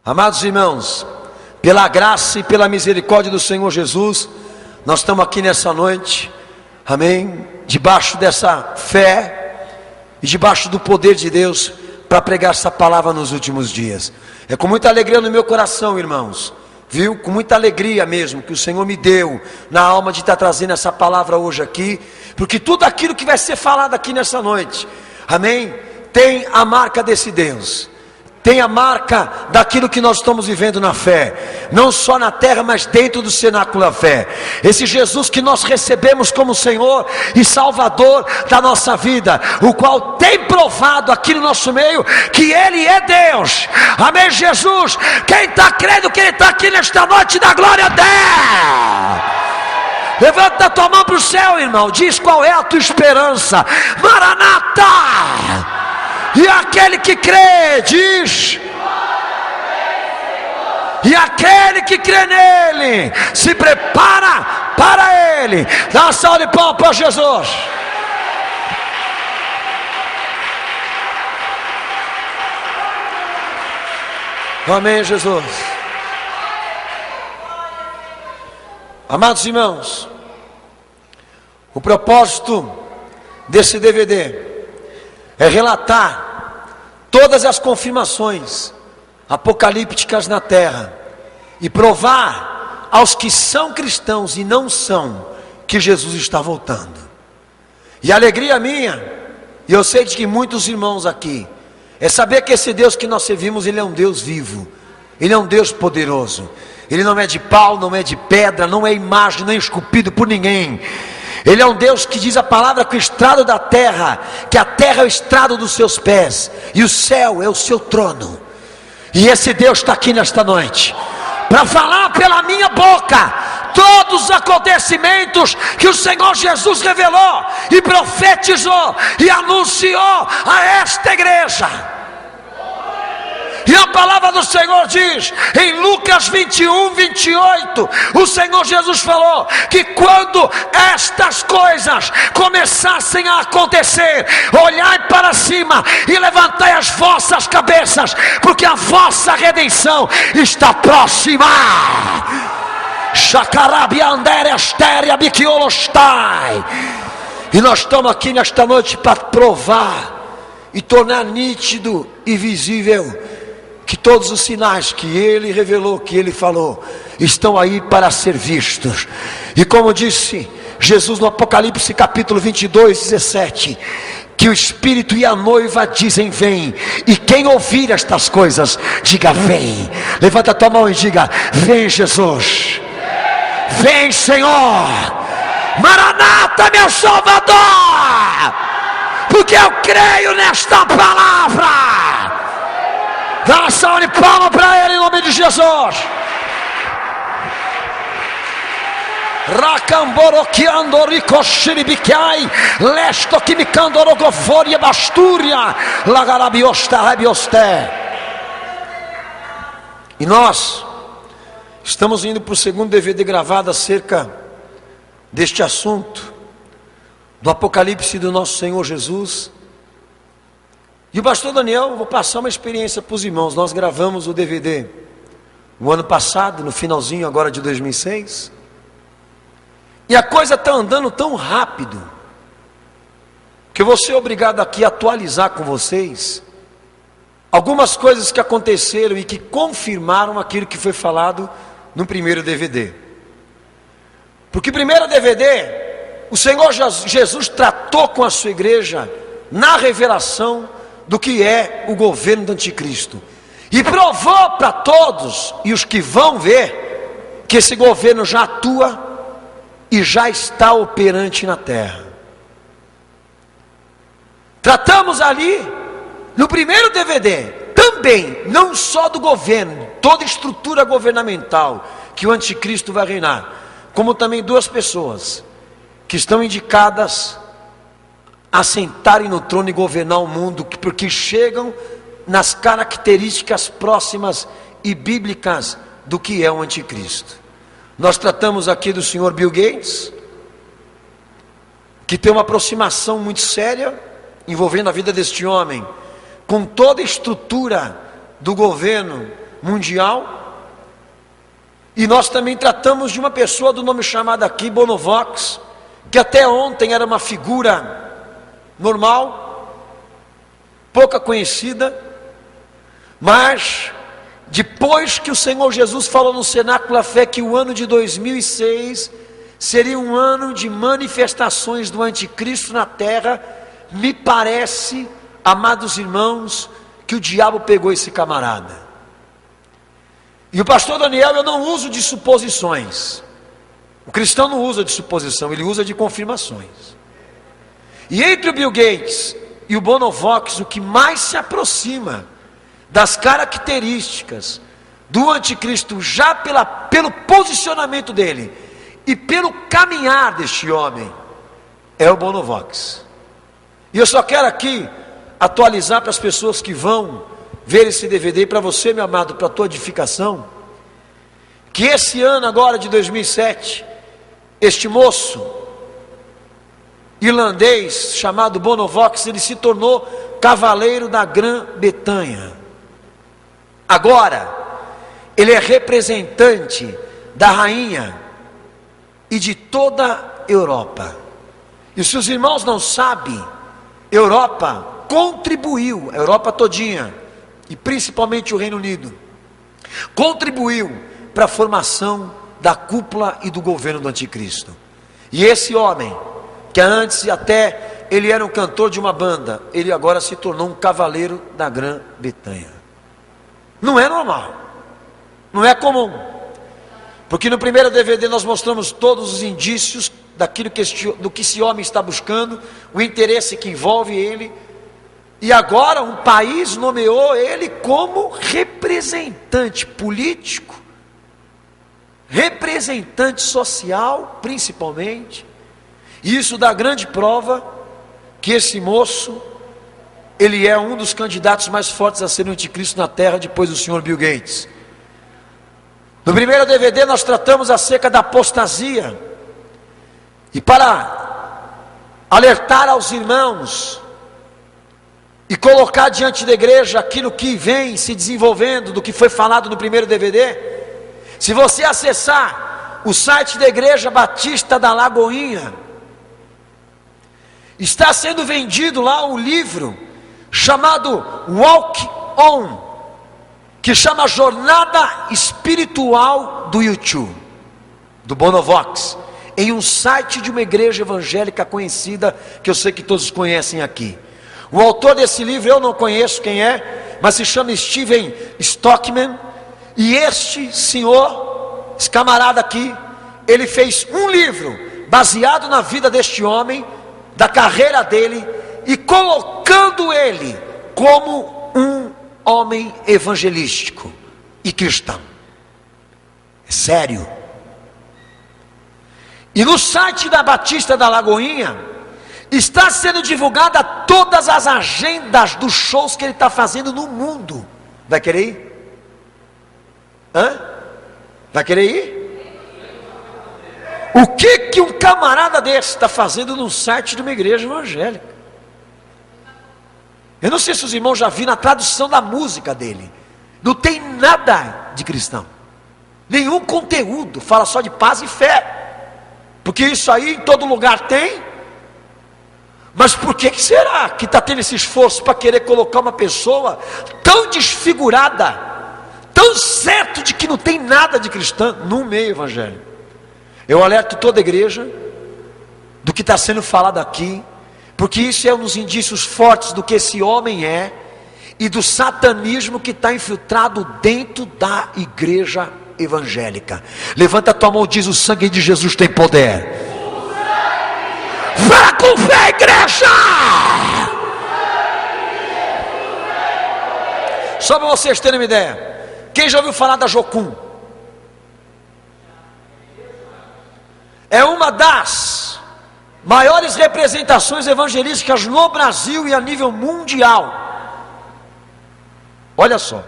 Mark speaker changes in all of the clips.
Speaker 1: Amados irmãos, pela graça e pela misericórdia do Senhor Jesus, nós estamos aqui nessa noite, amém, debaixo dessa fé e debaixo do poder de Deus, para pregar essa palavra nos últimos dias. É com muita alegria no meu coração, irmãos, viu, com muita alegria mesmo, que o Senhor me deu na alma de estar trazendo essa palavra hoje aqui, porque tudo aquilo que vai ser falado aqui nessa noite, amém, tem a marca desse Deus, tem a marca daquilo que nós estamos vivendo na fé, não só na terra, mas dentro do cenáculo da fé. Esse Jesus que nós recebemos como Senhor e Salvador da nossa vida, o qual tem provado aqui no nosso meio que Ele é Deus. Amém, Jesus? Quem está crendo que Ele está aqui nesta noite, dá glória a Deus. Levanta a tua mão para o céu, irmão, diz qual é a tua esperança. Maranata! E aquele que crê, diz, e aquele que crê nele, se prepara para ele. Dá uma salva de palmas para Jesus. Amém, Jesus. Amados irmãos, o propósito desse DVD é relatar todas as confirmações apocalípticas na terra e provar aos que são cristãos e não são que Jesus está voltando. E a alegria minha, e eu sei de que muitos irmãos aqui, é saber que esse Deus que nós servimos, Ele é um Deus vivo, Ele é um Deus poderoso, Ele não é de pau, não é de pedra, não é imagem, nem esculpido por ninguém. Ele é um Deus que diz a palavra que o estrado da terra, que a terra é o estrado dos seus pés, e o céu é o seu trono. E esse Deus está aqui nesta noite, para falar pela minha boca, todos os acontecimentos que o Senhor Jesus revelou, e profetizou, e anunciou a esta igreja. E a palavra do Senhor diz, em Lucas 21, 28, o Senhor Jesus falou, que quando estas coisas começassem a acontecer, olhai para cima, e levantai as vossas cabeças, porque a vossa redenção está próxima. E nós estamos aqui nesta noite para provar, e tornar nítido e visível, que todos os sinais que Ele revelou, que Ele falou, estão aí para ser vistos. E como disse Jesus no Apocalipse capítulo 22, 17, que o Espírito e a noiva dizem vem, e quem ouvir estas coisas, diga vem. Levanta a tua mão e diga, vem Jesus, vem Senhor, Maranata meu Salvador, porque eu creio nesta palavra. Dá uma salva de palmas para Ele em nome de Jesus. Racamboroquiando ricoxiribicai, lesto quimicando rogoforia bastúria, lagarabiosta rabiosté. E nós estamos indo para o segundo DVD gravado acerca deste assunto, do Apocalipse do nosso Senhor Jesus. E o pastor Daniel, vou passar uma experiência para os irmãos. Nós gravamos o DVD no ano passado, no finalzinho agora de 2006. E a coisa está andando tão rápido, que eu vou ser obrigado aqui a atualizar com vocês algumas coisas que aconteceram e que confirmaram aquilo que foi falado no primeiro DVD. Porque o primeiro DVD, o Senhor Jesus tratou com a sua igreja na revelação do que é o governo do anticristo, e provou para todos e os que vão ver que esse governo já atua e já está operante na terra. Tratamos ali no primeiro DVD também, não só do governo, toda estrutura governamental que o anticristo vai reinar, como também duas pessoas que estão indicadas a sentarem no trono e governar o mundo, porque chegam nas características próximas e bíblicas do que é o anticristo. Nós tratamos aqui do senhor Bill Gates, que tem uma aproximação muito séria envolvendo a vida deste homem com toda a estrutura do governo mundial. E nós também tratamos de uma pessoa do nome chamado aqui, Bonovox, que até ontem era uma figura normal, pouca conhecida, mas depois que o Senhor Jesus falou no Cenáculo da Fé que o ano de 2006 seria um ano de manifestações do anticristo na terra, me parece, amados irmãos, que o diabo pegou esse camarada. E o pastor Daniel, eu não uso de suposições. O cristão não usa de suposição, ele usa de confirmações. E entre o Bill Gates e o Bonovox, o que mais se aproxima das características do anticristo, já pelo posicionamento dele e pelo caminhar deste homem, é o Bonovox. E eu só quero aqui atualizar para as pessoas que vão ver esse DVD, e para você, meu amado, para a tua edificação, que esse ano agora de 2007, este moço irlandês chamado Bonovox, ele se tornou cavaleiro da Grã-Bretanha. Agora, ele é representante da rainha e de toda a Europa. E se os irmãos não sabem, Europa contribuiu, a Europa todinha, e principalmente o Reino Unido, contribuiu para a formação da cúpula e do governo do anticristo. E esse homem, que antes até ele era um cantor de uma banda, ele agora se tornou um cavaleiro da Grã-Bretanha. Não é normal, não é comum, porque no primeiro DVD nós mostramos todos os indícios do que esse homem está buscando, o interesse que envolve ele, e agora um país nomeou ele como representante político, representante social, principalmente. E isso dá grande prova que esse moço, ele é um dos candidatos mais fortes a ser o anticristo na terra, depois do senhor Bill Gates. No primeiro DVD nós tratamos acerca da apostasia, e para alertar aos irmãos e colocar diante da igreja aquilo que vem se desenvolvendo, do que foi falado no primeiro DVD, se você acessar o site da Igreja Batista da Lagoinha, está sendo vendido lá um livro chamado Walk On, que chama Jornada Espiritual do YouTube, do Bonovox, em um site de uma igreja evangélica conhecida, que eu sei que todos conhecem aqui. O autor desse livro eu não conheço quem é, mas se chama Steven Stockman, e este senhor, esse camarada aqui, ele fez um livro baseado na vida deste homem, da carreira dele, e colocando ele como um homem evangelístico e cristão. É sério. E no site da Batista da Lagoinha está sendo divulgada todas as agendas dos shows que ele está fazendo no mundo. Vai querer ir? Hã? Vai querer ir? O que um camarada desse está fazendo no site de uma igreja evangélica? Eu não sei se os irmãos já viram a tradução da música dele. Não tem nada de cristão, nenhum conteúdo, fala só de paz e fé. Porque isso aí em todo lugar tem. Mas por que será que está tendo esse esforço para querer colocar uma pessoa tão desfigurada, tão certo de que não tem nada de cristã no meio evangélico? Eu alerto toda a igreja do que está sendo falado aqui, porque isso é um dos indícios fortes do que esse homem é e do satanismo que está infiltrado dentro da igreja evangélica. Levanta a tua mão e diz: o sangue de Jesus tem poder. Vá com fé, igreja! Só para vocês terem uma ideia, quem já ouviu falar da Jocum? É uma das maiores representações evangelísticas no Brasil e a nível mundial. Olha só,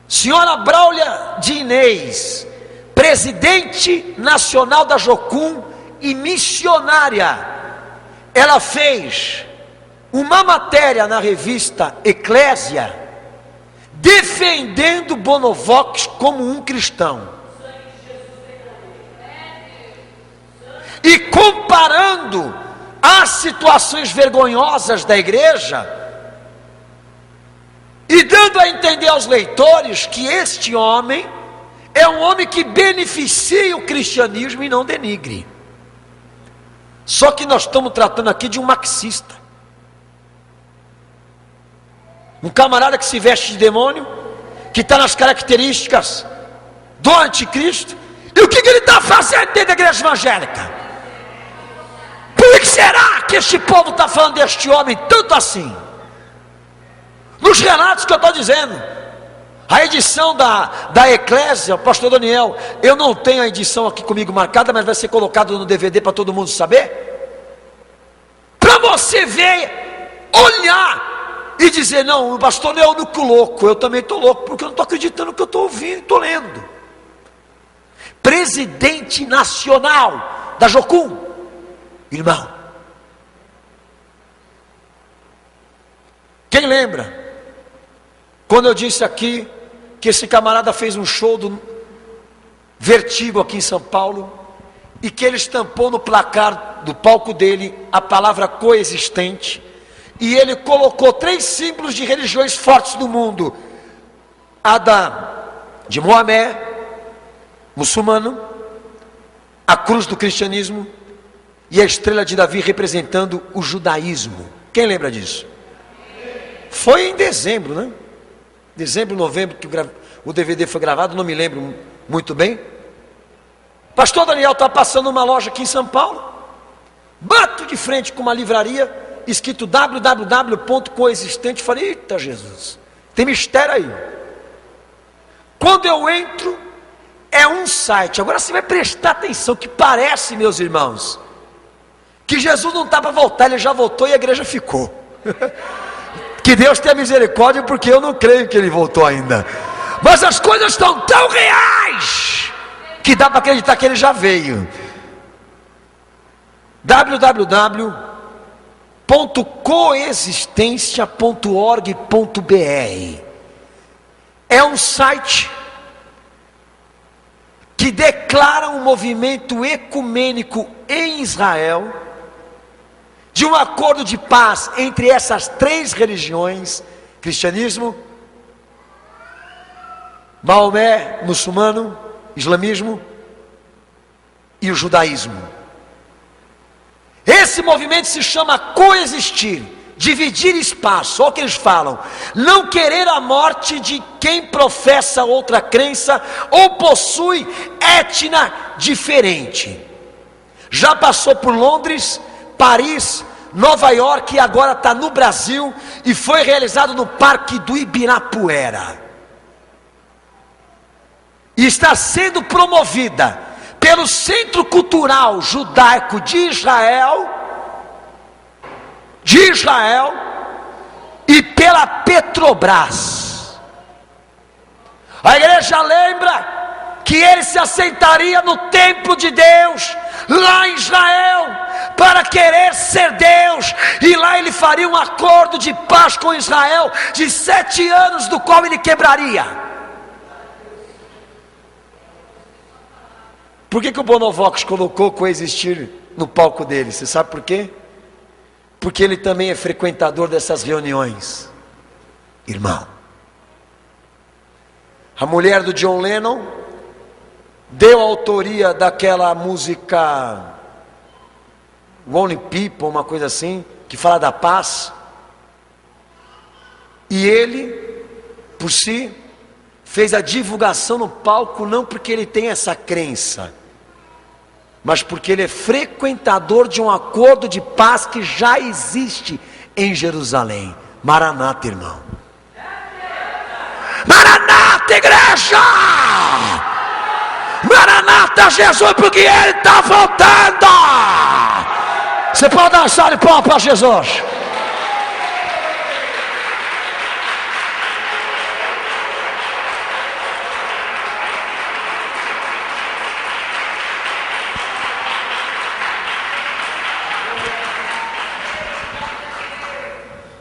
Speaker 1: senhora Braulia de Inês, presidente nacional da Jocum e missionária, ela fez uma matéria na revista Eclésia, defendendo Bonovox como um cristão e comparando as situações vergonhosas da igreja e dando a entender aos leitores que este homem é um homem que beneficia o cristianismo e não denigre. Só que nós estamos tratando aqui de um marxista, um camarada que se veste de demônio, que está nas características do anticristo. E o que ele está fazendo dentro da igreja evangélica? Por que será que este povo está falando deste homem tanto assim? Nos relatos que eu estou dizendo, a edição da Eclésia, o pastor Daniel, eu não tenho a edição aqui comigo marcada, mas vai ser colocado no DVD para todo mundo saber, para você ver, olhar e dizer: não, o pastor não é o único louco, eu também estou louco, porque eu não estou acreditando no que eu estou ouvindo, estou lendo. Presidente nacional da Jocum, irmão, quem lembra quando eu disse aqui que esse camarada fez um show do Vertigo aqui em São Paulo e que ele estampou no placar do palco dele a palavra coexistente, e ele colocou 3 símbolos de religiões fortes do mundo: a de Maomé, muçulmano, a cruz do cristianismo e a estrela de Davi representando o judaísmo. Quem lembra disso? Foi em dezembro, né? Dezembro, novembro, que o DVD foi gravado, não me lembro muito bem. Pastor Daniel está passando uma loja aqui em São Paulo, bato de frente com uma livraria, escrito www.coexistente. Falei: eita Jesus, tem mistério aí. Quando eu entro, é um site, agora você vai prestar atenção, que parece, meus irmãos, que Jesus não está para voltar, ele já voltou e a igreja ficou. Que Deus tenha misericórdia, porque eu não creio que ele voltou ainda. Mas as coisas estão tão reais que dá para acreditar que ele já veio. www.coexistencia.org.br é um site que declara um movimento ecumênico em Israel, de um acordo de paz entre essas 3 religiões: cristianismo, Maomé, muçulmano, islamismo e o judaísmo. Esse movimento se chama coexistir, dividir espaço. Olha o que eles falam: não querer a morte de quem professa outra crença ou possui etnia diferente. Já passou por Londres, Paris, Nova York e agora está no Brasil, e foi realizado no Parque do Ibirapuera, e está sendo promovida pelo Centro Cultural Judaico de Israel e pela Petrobras. A igreja lembra que ele se assentaria no templo de Deus lá em Israel para querer ser Deus, e lá ele faria um acordo de paz com Israel de 7 anos, do qual ele quebraria. Por que o Bonovox colocou coexistir no palco dele? Você sabe por quê? Porque ele também é frequentador dessas reuniões, irmão. A mulher do John Lennon deu a autoria daquela música Only People, uma coisa assim, que fala da paz. E ele, por si, fez a divulgação no palco, não porque ele tem essa crença, mas porque ele é frequentador de um acordo de paz que já existe em Jerusalém. Maranata, irmão. Maranata, igreja! Maranata, Jesus, porque ele está voltando. Você pode dar uma salva de palmas para Jesus.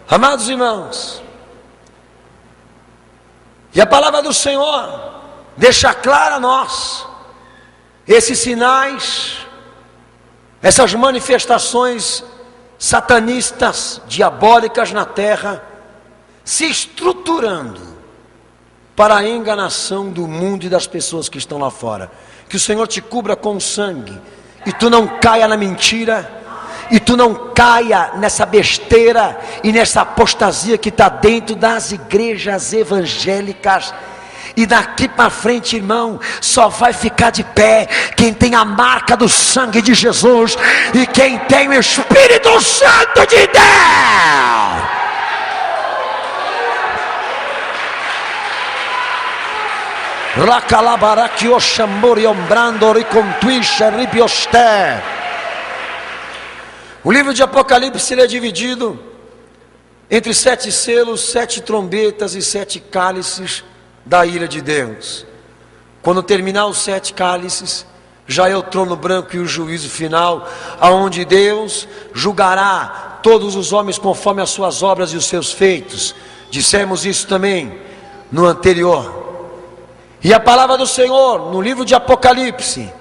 Speaker 1: Amados irmãos, E a palavra do Senhor deixa claro a nós esses sinais, essas manifestações satanistas, diabólicas na terra, se estruturando para a enganação do mundo e das pessoas que estão lá fora. Que o Senhor te cubra com sangue, e tu não caia na mentira, e tu não caia nessa besteira e nessa apostasia que está dentro das igrejas evangélicas. E daqui para frente, irmão, só vai ficar de pé quem tem a marca do sangue de Jesus e quem tem o Espírito Santo de Deus. O livro de Apocalipse ele é dividido entre 7 selos, 7 trombetas e 7 cálices da ira de Deus. Quando terminar os 7 cálices, já é o trono branco e o juízo final, aonde Deus julgará todos os homens conforme as suas obras e os seus feitos. Dissemos isso também no anterior. E a palavra do Senhor no livro de Apocalipse,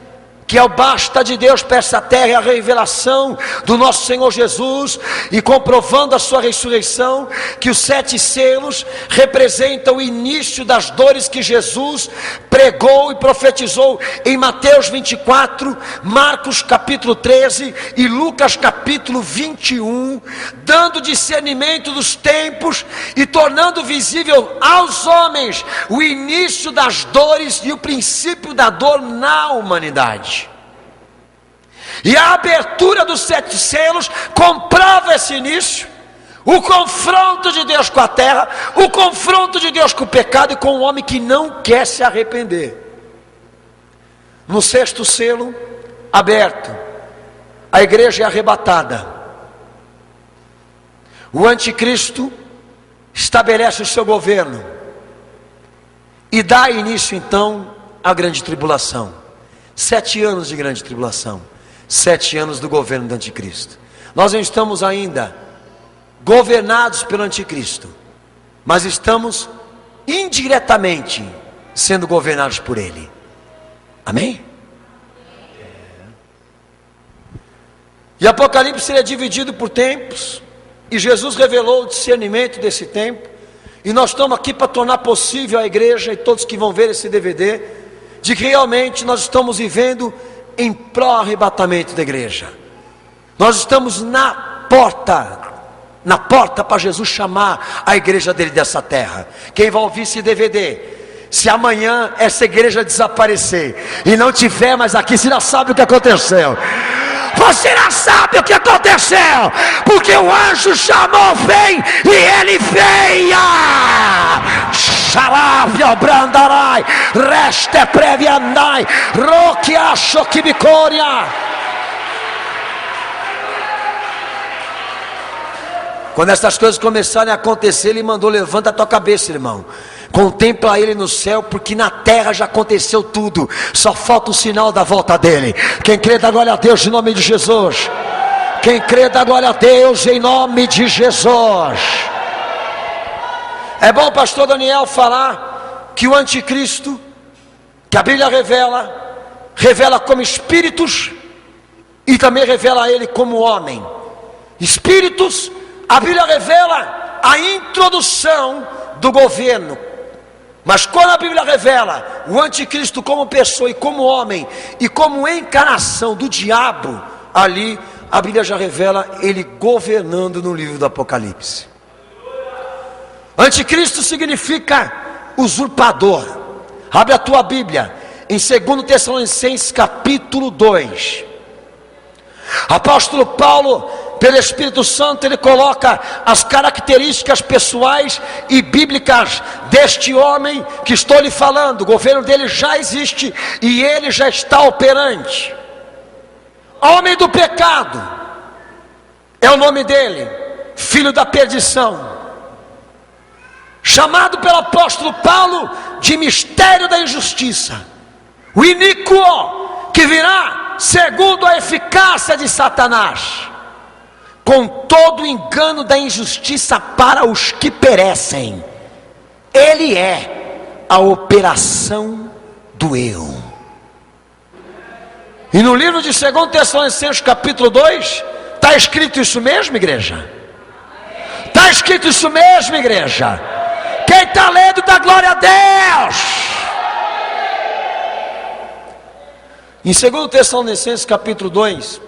Speaker 1: que é o basta de Deus para essa terra, é a revelação do nosso Senhor Jesus, e comprovando a sua ressurreição, que os 7 selos representam o início das dores que Jesus pregou e profetizou em Mateus 24, Marcos capítulo 13 e Lucas capítulo 21, dando discernimento dos tempos e tornando visível aos homens o início das dores e o princípio da dor na humanidade. E a abertura dos 7 selos comprova esse início, o confronto de Deus com a terra, o confronto de Deus com o pecado e com o homem que não quer se arrepender. No 6º selo aberto, a igreja é arrebatada. O anticristo estabelece o seu governo e dá início então à grande tribulação. 7 anos de grande tribulação, 7 anos do governo do anticristo. Nós não estamos ainda governados pelo anticristo, mas estamos indiretamente sendo governados por ele. Amém? E Apocalipse é dividido por tempos, e Jesus revelou o discernimento desse tempo, e nós estamos aqui para tornar possível a igreja e todos que vão ver esse DVD, de que realmente nós estamos vivendo em pró-arrebatamento da igreja. Nós estamos na porta para Jesus chamar a igreja dele dessa terra. Quem vai ouvir esse DVD, se amanhã essa igreja desaparecer e não tiver mais aqui, você já sabe o que aconteceu. Você já sabe o que aconteceu, porque o anjo chamou, vem, e ele veio. Xarábio brandarai, reste previandai, roquiacho quibicória. Quando essas coisas começarem a acontecer, ele mandou: levanta a tua cabeça, irmão, contempla ele no céu, porque na terra já aconteceu tudo, só falta o sinal da volta dele. Quem crê, dá glória a Deus em nome de Jesus. Quem crê, dá glória a Deus em nome de Jesus. É bom o pastor Daniel falar que o anticristo, que a Bíblia revela como espíritos, e também revela ele como homem. Espíritos, a Bíblia revela a introdução do governo, mas quando a Bíblia revela o anticristo como pessoa e como homem e como encarnação do diabo, ali a Bíblia já revela ele governando no livro do Apocalipse. Anticristo significa usurpador. Abre a tua Bíblia em 2 Tessalonicenses capítulo 2. Apóstolo Paulo, pelo Espírito Santo, ele coloca as características pessoais e bíblicas deste homem que estou lhe falando. O governo dele já existe e ele já está operante. Homem do pecado é o nome dele, filho da perdição, chamado pelo apóstolo Paulo de mistério da injustiça, o iníquo que virá segundo a eficácia de Satanás, com todo o engano da injustiça para os que perecem. Ele é a operação do eu. E no livro de 2 Tessalonicenses capítulo 2, está escrito isso mesmo, igreja? Está escrito isso mesmo, igreja? Quem está lendo, dá glória a Deus. Em 2 Tessalonicenses capítulo 2,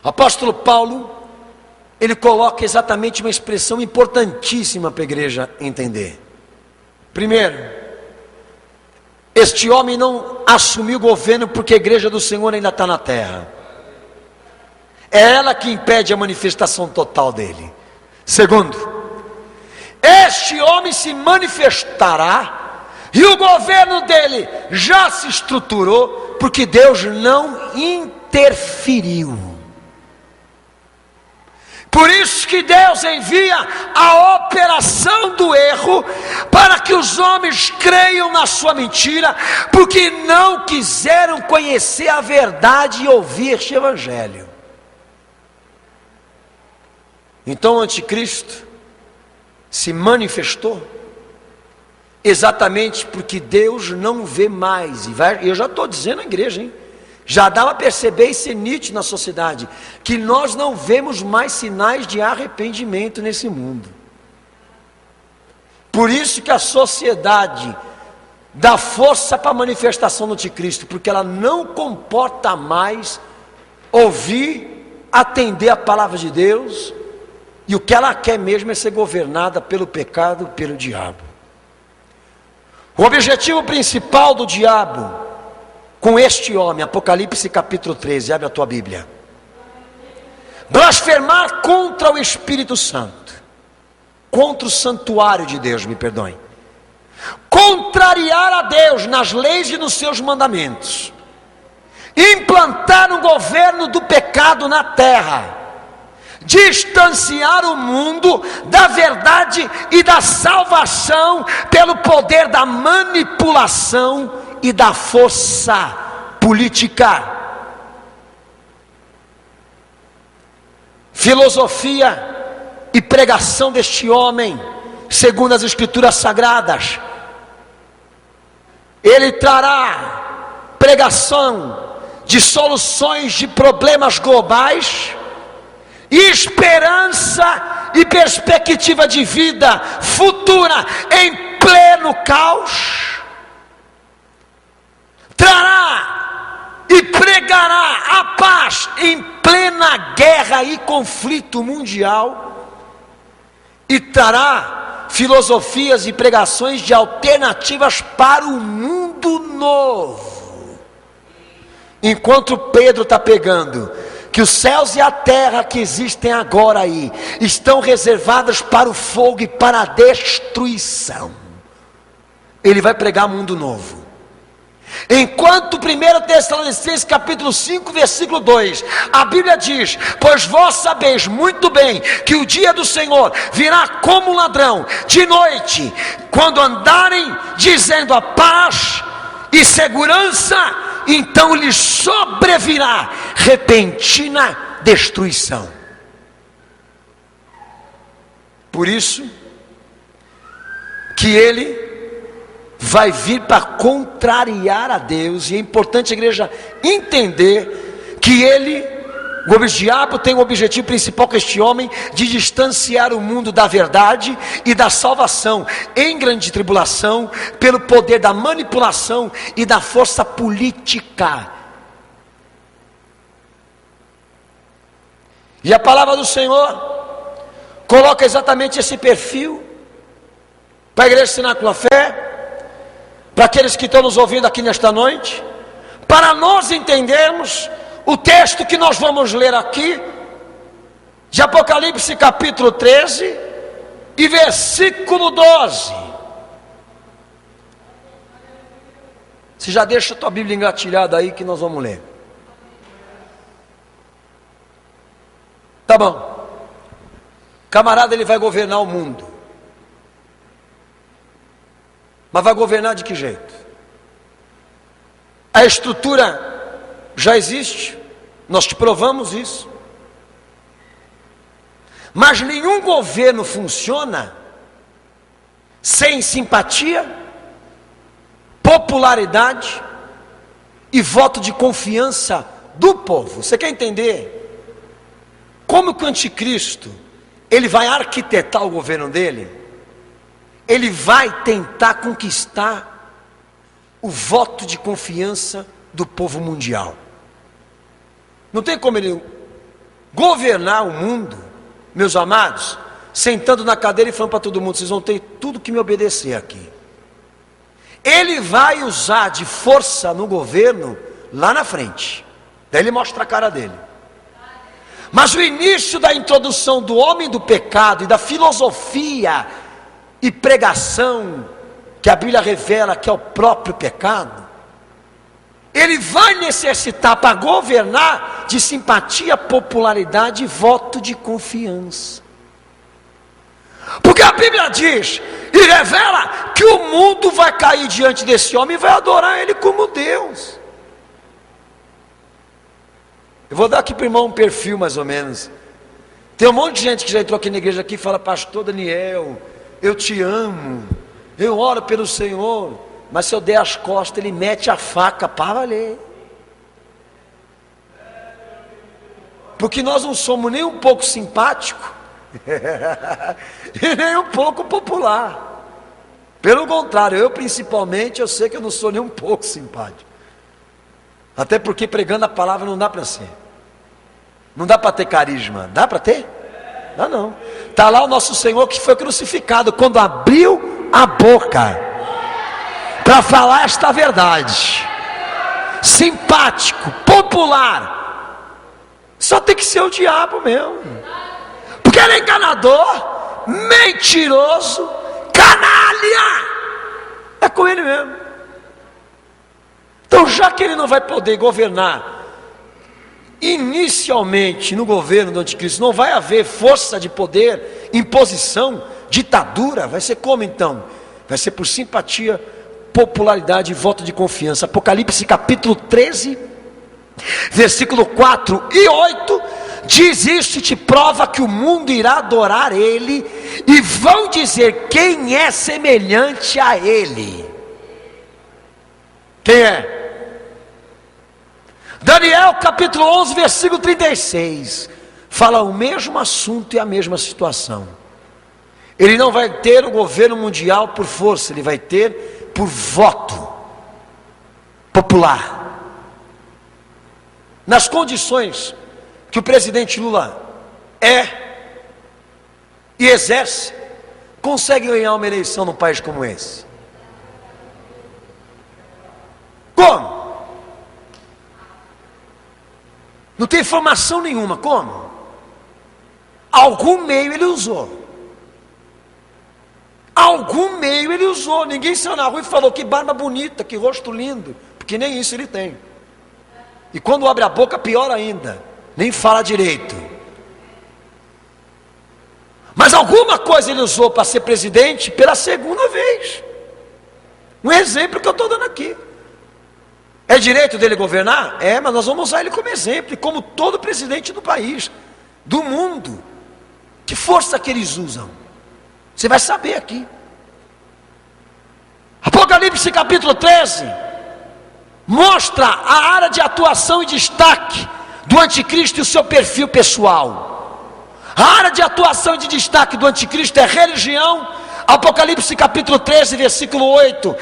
Speaker 1: o apóstolo Paulo, ele coloca exatamente uma expressão importantíssima para a igreja entender. Primeiro, este homem não assumiu o governo porque a igreja do Senhor ainda está na terra. É ela que impede a manifestação total dele. Segundo, este homem se manifestará e o governo dele já se estruturou porque Deus não interferiu. Por isso que Deus envia a operação do erro para que os homens creiam na sua mentira, porque não quiseram conhecer a verdade e ouvir este evangelho. Então o anticristo se manifestou exatamente porque Deus não vê mais. Eu já estou dizendo à igreja, hein? Já dá para perceber e ser nítido na sociedade que nós não vemos mais sinais de arrependimento nesse mundo. Por isso que a sociedade dá força para a manifestação do anticristo, porque ela não comporta mais ouvir, atender a palavra de Deus, e o que ela quer mesmo é ser governada pelo pecado, pelo diabo. O objetivo principal do diabo com este homem, Apocalipse capítulo 13, abre a tua Bíblia. Blasfemar contra o Espírito Santo, contra o santuário de Deus, me perdoem. Contrariar a Deus nas leis e nos seus mandamentos. Implantar um governo do pecado na terra. Distanciar o mundo da verdade e da salvação pelo poder da manipulação e da força política. Filosofia e pregação deste homem, segundo as escrituras sagradas, ele trará pregação de soluções de problemas globais, esperança e perspectiva de vida futura em pleno caos. Trará e pregará a paz em plena guerra e conflito mundial, e trará filosofias e pregações de alternativas para o mundo novo. Enquanto Pedro está pegando que os céus e a terra que existem agora aí estão reservadas para o fogo e para a destruição, ele vai pregar mundo novo. Enquanto 1 Tessalonicenses capítulo 5 versículo 2, a Bíblia diz: pois vós sabeis muito bem que o dia do Senhor virá como um ladrão de noite, quando andarem dizendo a paz e segurança, então lhes sobrevirá repentina destruição. Por isso que ele vai vir para contrariar a Deus. E é importante a igreja entender que o diabo tem o objetivo principal com este homem de distanciar o mundo da verdade e da salvação em grande tribulação, pelo poder da manipulação e da força política. E a palavra do Senhor coloca exatamente esse perfil para a igreja Cenáculo da Fé, para aqueles que estão nos ouvindo aqui nesta noite, para nós entendermos o texto que nós vamos ler aqui, de Apocalipse capítulo 13 e versículo 12. Você já deixa a tua Bíblia engatilhada aí que nós vamos ler. Tá bom. Camarada, ele vai governar o mundo. Mas vai governar de que jeito? A estrutura já existe, nós te provamos isso. Mas nenhum governo funciona sem simpatia, popularidade e voto de confiança do povo. Você quer entender como que o anticristo, ele vai arquitetar o governo dele? Ele vai tentar conquistar o voto de confiança do povo mundial. Não tem como ele governar o mundo, meus amados, sentando na cadeira e falando para todo mundo: vocês vão ter tudo que me obedecer aqui. Ele vai usar de força no governo lá na frente. Daí ele mostra a cara dele. Mas o início da introdução do homem do pecado e da filosofia e pregação que a Bíblia revela que é o próprio pecado, ele vai necessitar para governar de simpatia, popularidade e voto de confiança. Porque a Bíblia diz e revela que o mundo vai cair diante desse homem e vai adorar ele como Deus. Eu vou dar aqui para o irmão um perfil mais ou menos. Tem um monte de gente que já entrou aqui na igreja aqui e fala: pastor Daniel, eu te amo, eu oro pelo Senhor, mas se eu der as costas, ele mete a faca para valer. Porque nós não somos nem um pouco simpáticos e nem um pouco popular. Pelo contrário, eu principalmente, eu sei que eu não sou nem um pouco simpático. Até porque pregando a palavra não dá para ser. Não dá para ter carisma. Dá para ter? Dá não. Está lá o nosso Senhor que foi crucificado, quando abriu a boca para falar esta verdade. Simpático, popular, só tem que ser o diabo mesmo. Porque ele é enganador, mentiroso, canalha. É com ele mesmo. Então, já que ele não vai poder governar inicialmente no governo do anticristo, não vai haver força de poder, imposição, ditadura. Vai ser como então? Vai ser por simpatia, popularidade e voto de confiança. Apocalipse capítulo 13, versículo 4 e 8 diz isso: e te prova que o mundo irá adorar ele, e vão dizer: quem é semelhante a ele? Quem é? Daniel capítulo 11, versículo 36, fala o mesmo assunto e a mesma situação. Ele não vai ter o governo mundial por força, ele vai ter por voto popular. Nas condições que o presidente Lula é e exerce, consegue ganhar uma eleição num país como esse? Como? Não tem informação nenhuma. Como? Algum meio ele usou. Algum meio ele usou. Ninguém saiu na rua e falou: que barba bonita, que rosto lindo. Porque nem isso ele tem. E quando abre a boca, pior ainda, nem fala direito. Mas alguma coisa ele usou para ser presidente pela segunda vez. Um exemplo que eu estou dando aqui. É direito dele governar? É, mas nós vamos usar ele como exemplo, e como todo presidente do país, do mundo. Que força que eles usam? Você vai saber aqui. Apocalipse capítulo 13 mostra a área de atuação e destaque do anticristo e o seu perfil pessoal. A área de atuação e de destaque do anticristo é religião. Apocalipse capítulo 13, versículo 8.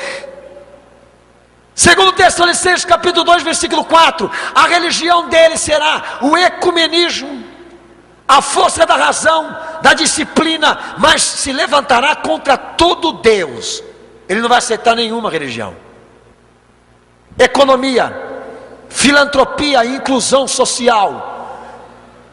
Speaker 1: Segundo Tessalonicenses capítulo 2, versículo 4, a religião dele será o ecumenismo, a força da razão, da disciplina, mas se levantará contra todo Deus. Ele não vai aceitar nenhuma religião. Economia, filantropia e inclusão social,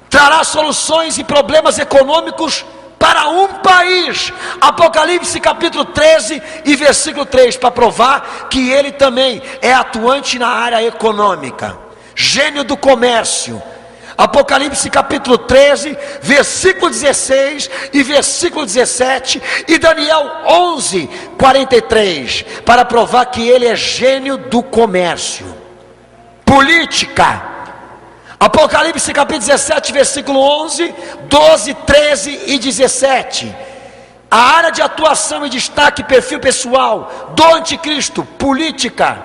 Speaker 1: trará soluções e problemas econômicos para um país. Apocalipse capítulo 13 e versículo 3, para provar que ele também é atuante na área econômica, gênio do comércio. Apocalipse capítulo 13, versículo 16 e versículo 17, e Daniel 11, 43, para provar que ele é gênio do comércio. Política, Apocalipse capítulo 17, versículo 11, 12, 13 e 17. A área de atuação e destaque, perfil pessoal do anticristo, política.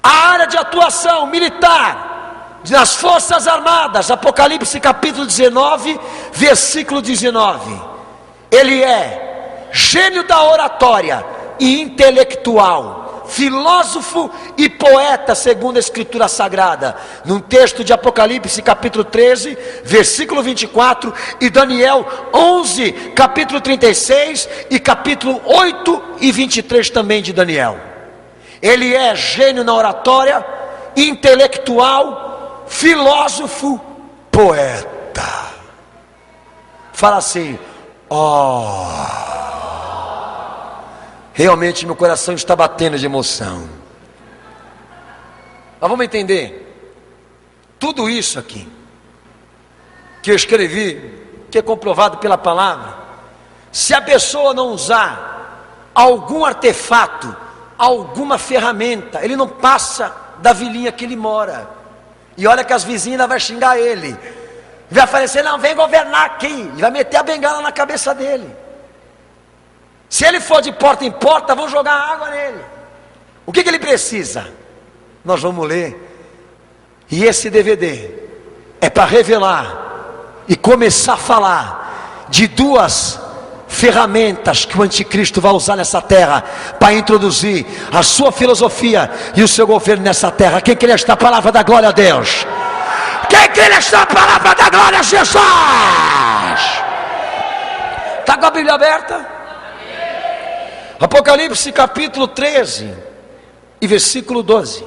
Speaker 1: A área de atuação militar das forças armadas, Apocalipse capítulo 19, versículo 19. Ele é gênio da oratória e intelectual, filósofo e poeta, segundo a Escritura Sagrada, num texto de Apocalipse capítulo 13, versículo 24, e Daniel 11, capítulo 36, e capítulo 8 e 23 também de Daniel. Ele é gênio na oratória, intelectual, filósofo, poeta. Fala assim: ó, realmente meu coração está batendo de emoção. Mas vamos entender, tudo isso aqui que eu escrevi, que é comprovado pela palavra, se a pessoa não usar algum artefato, alguma ferramenta, ele não passa da vilinha que ele mora. E olha que as vizinhas vão xingar ele, vai aparecer: não, vem governar aqui, e vai meter a bengala na cabeça dele. Se ele for de porta em porta, vão jogar água nele. O que ele precisa? Nós vamos ler. E esse DVD é para revelar e começar a falar de duas ferramentas que o anticristo vai usar nessa terra para introduzir a sua filosofia e o seu governo nessa terra. Quem crê esta palavra da glória a Deus? Quem crê nesta palavra da glória a Jesus? Está com a Bíblia aberta? Apocalipse capítulo 13 e versículo 12.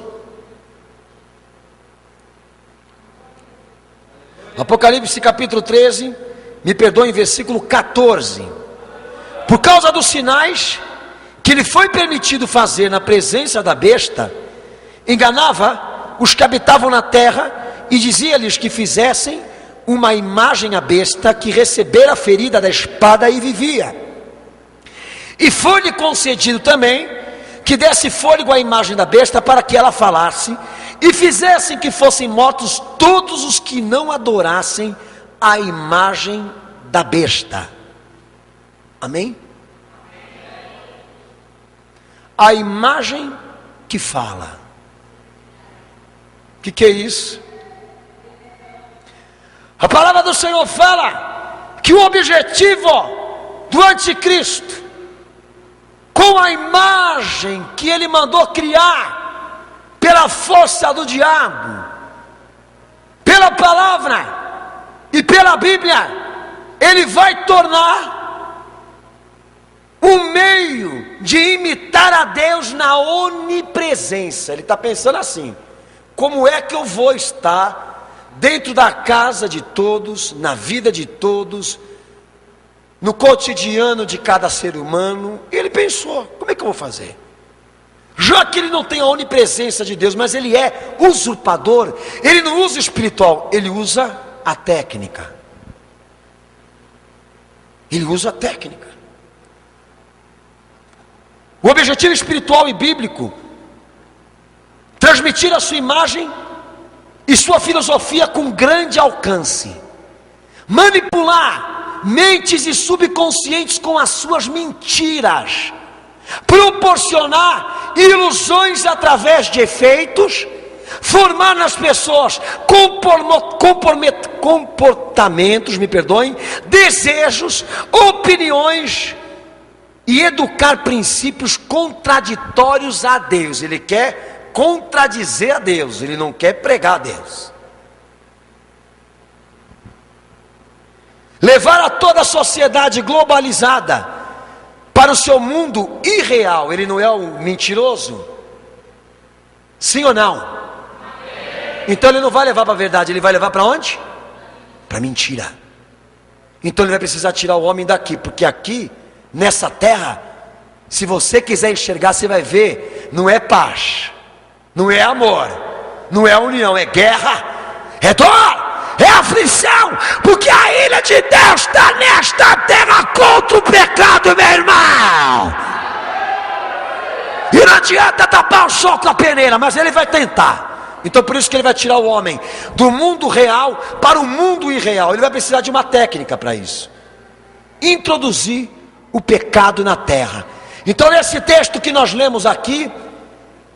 Speaker 1: Apocalipse capítulo 13, me perdoem, versículo 14. Por causa dos sinais que lhe foi permitido fazer na presença da besta, enganava os que habitavam na terra e dizia-lhes que fizessem uma imagem à besta que recebera a ferida da espada e vivia. E foi-lhe concedido também que desse fôlego à imagem da besta para que ela falasse, e fizessem que fossem mortos todos os que não adorassem a imagem da besta. Amém? A imagem que fala. O que é isso? A palavra do Senhor fala que o objetivo do anticristo, com a imagem que ele mandou criar pela força do diabo, pela palavra e pela Bíblia, ele vai tornar um meio de imitar a Deus na onipresença. Ele está pensando assim: como é que eu vou estar dentro da casa de todos, na vida de todos, no cotidiano de cada ser humano? E ele pensou: como é que eu vou fazer? Já que ele não tem a onipresença de Deus, mas ele é usurpador, ele não usa o espiritual, ele usa a técnica. Ele usa a técnica. O objetivo espiritual e bíblico: transmitir a sua imagem e sua filosofia com grande alcance, manipular mentes e subconscientes com as suas mentiras, proporcionar ilusões através de efeitos, formar nas pessoas comportamentos, desejos, opiniões, e educar princípios contraditórios a Deus. Ele quer contradizer a Deus, ele não quer pregar a Deus. Levar a toda a sociedade globalizada para o seu mundo irreal. Ele não é um mentiroso? Sim ou não? Então ele não vai levar para a verdade, ele vai levar para onde? Para mentira. Então ele vai precisar tirar o homem daqui, porque aqui, nessa terra, se você quiser enxergar, você vai ver, não é paz, não é amor, não é união, é guerra, é dor, é aflição, porque a ira de Deus está nesta terra contra o pecado, meu irmão. E não adianta tapar o sol com a peneira, mas ele vai tentar. Então por isso que ele vai tirar o homem do mundo real para o mundo irreal. Ele vai precisar de uma técnica para isso. introduzir o pecado na terra. Então, nesse texto que nós lemos aqui,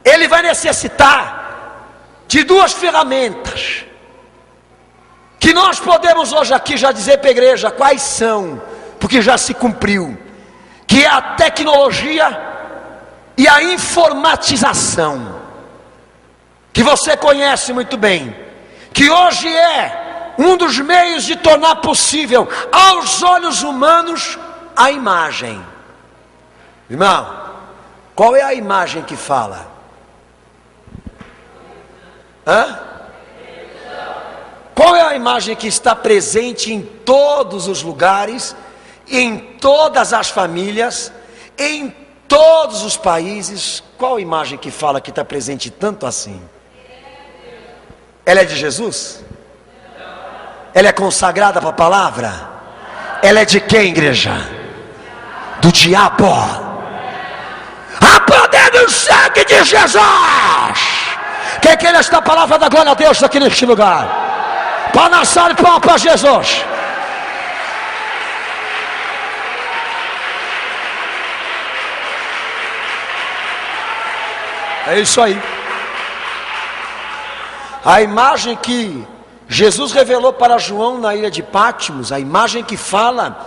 Speaker 1: ele vai necessitar de duas ferramentas, que nós podemos hoje aqui já dizer para a igreja quais são, porque já se cumpriu, que é a tecnologia e a informatização, que você conhece muito bem, que hoje é um dos meios de tornar possível aos olhos humanos a imagem. Irmão, qual é a imagem que fala? Qual é a imagem que está presente em todos os lugares, em todas as famílias, em todos os países? Qual a imagem que fala que está presente tanto assim? Ela é de Jesus? Ela é consagrada para a palavra? Ela é de quem, igreja? Do diabo. Há poder no sangue de Jesus. Quem quer esta palavra da glória a Deus aqui neste lugar? Para lançar pão para Jesus. É isso aí. A imagem que Jesus revelou para João na ilha de Patmos, a imagem que fala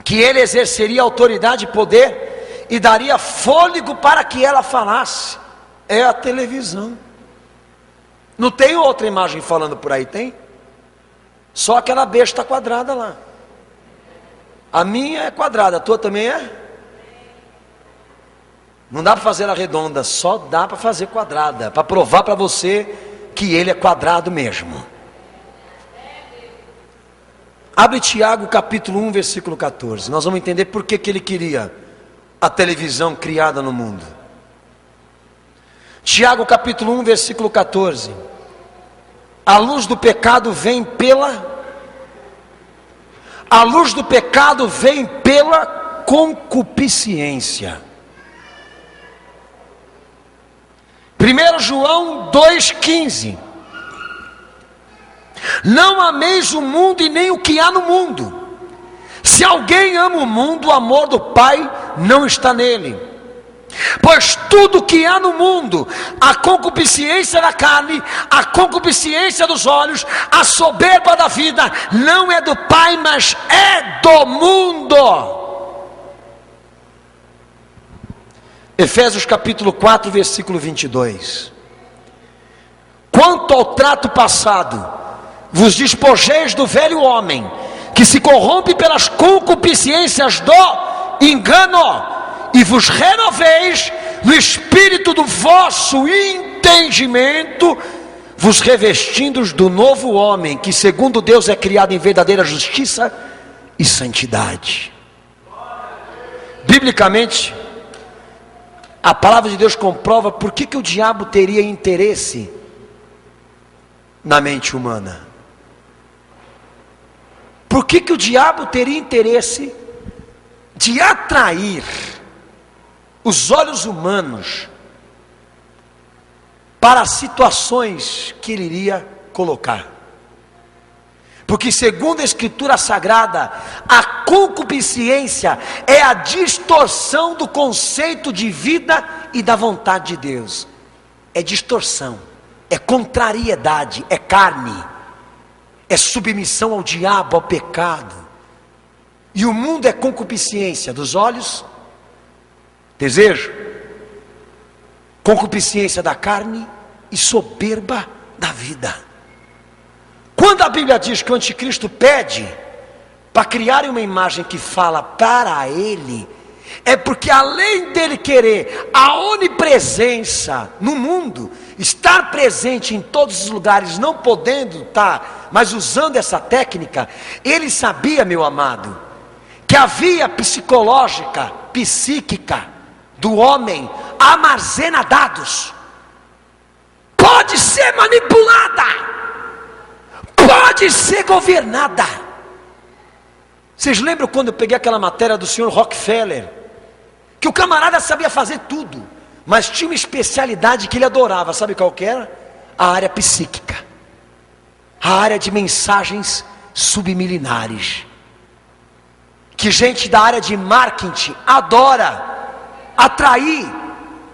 Speaker 1: que ele exerceria autoridade e poder e daria fôlego para que ela falasse, é a televisão. Não tem outra imagem falando por aí, tem? Só aquela besta quadrada lá. A minha é quadrada, a tua também é? Não dá para fazer ela redonda, só dá para fazer quadrada, para provar para você que ele é quadrado mesmo. Abre Tiago capítulo 1, versículo 14. Nós vamos entender por que ele queria a televisão criada no mundo. Tiago capítulo 1, versículo 14. A luz do pecado vem pela concupiscência. 1 João 2,15. Não ameis o mundo e nem o que há no mundo. Se alguém ama o mundo, o amor do Pai não está nele. Pois tudo que há no mundo, a concupiscência da carne, a concupiscência dos olhos, a soberba da vida, não é do Pai, mas é do mundo. Efésios capítulo 4, versículo 22. Quanto ao trato passado, vos despojeis do velho homem, que se corrompe pelas concupiscências do engano, e vos renoveis no espírito do vosso entendimento, vos revestindo do novo homem, que segundo Deus é criado em verdadeira justiça e santidade. Biblicamente, a palavra de Deus comprova por que o diabo teria interesse na mente humana. Por que o diabo teria interesse de atrair os olhos humanos para as situações que ele iria colocar? Porque segundo a Escritura Sagrada, a concupiscência é a distorção do conceito de vida e da vontade de Deus. É distorção, é contrariedade, é carne, é submissão ao diabo, ao pecado. E o mundo é concupiscência dos olhos, desejo, concupiscência da carne e soberba da vida. Quando a Bíblia diz que o anticristo pede para criar uma imagem que fala para ele, é porque além dele querer a onipresença no mundo, estar presente em todos os lugares, não podendo estar, mas usando essa técnica, ele sabia, meu amado, que a via psicológica, psíquica do homem armazena dados, pode ser manipulada, pode ser governada. Vocês lembram quando eu peguei aquela matéria do senhor Rockefeller, que o camarada sabia fazer tudo, mas tinha uma especialidade que ele adorava, sabe qual que era? A área psíquica, a área de mensagens submilenares. que gente da área de marketing adora atrair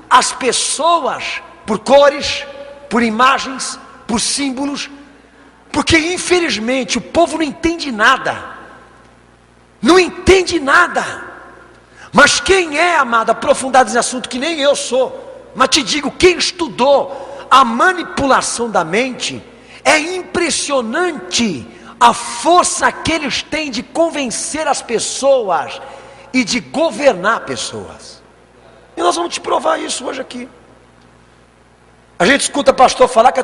Speaker 1: as pessoas por cores, por imagens, por símbolos, porque infelizmente o povo não entende nada. Não entende nada. Mas quem é, amado, aprofundado nesse assunto, que nem eu sou, mas te digo, quem estudou a manipulação da mente, é impressionante a força que eles têm de convencer as pessoas e de governar pessoas. E nós vamos te provar isso hoje aqui. A gente escuta pastor falar que a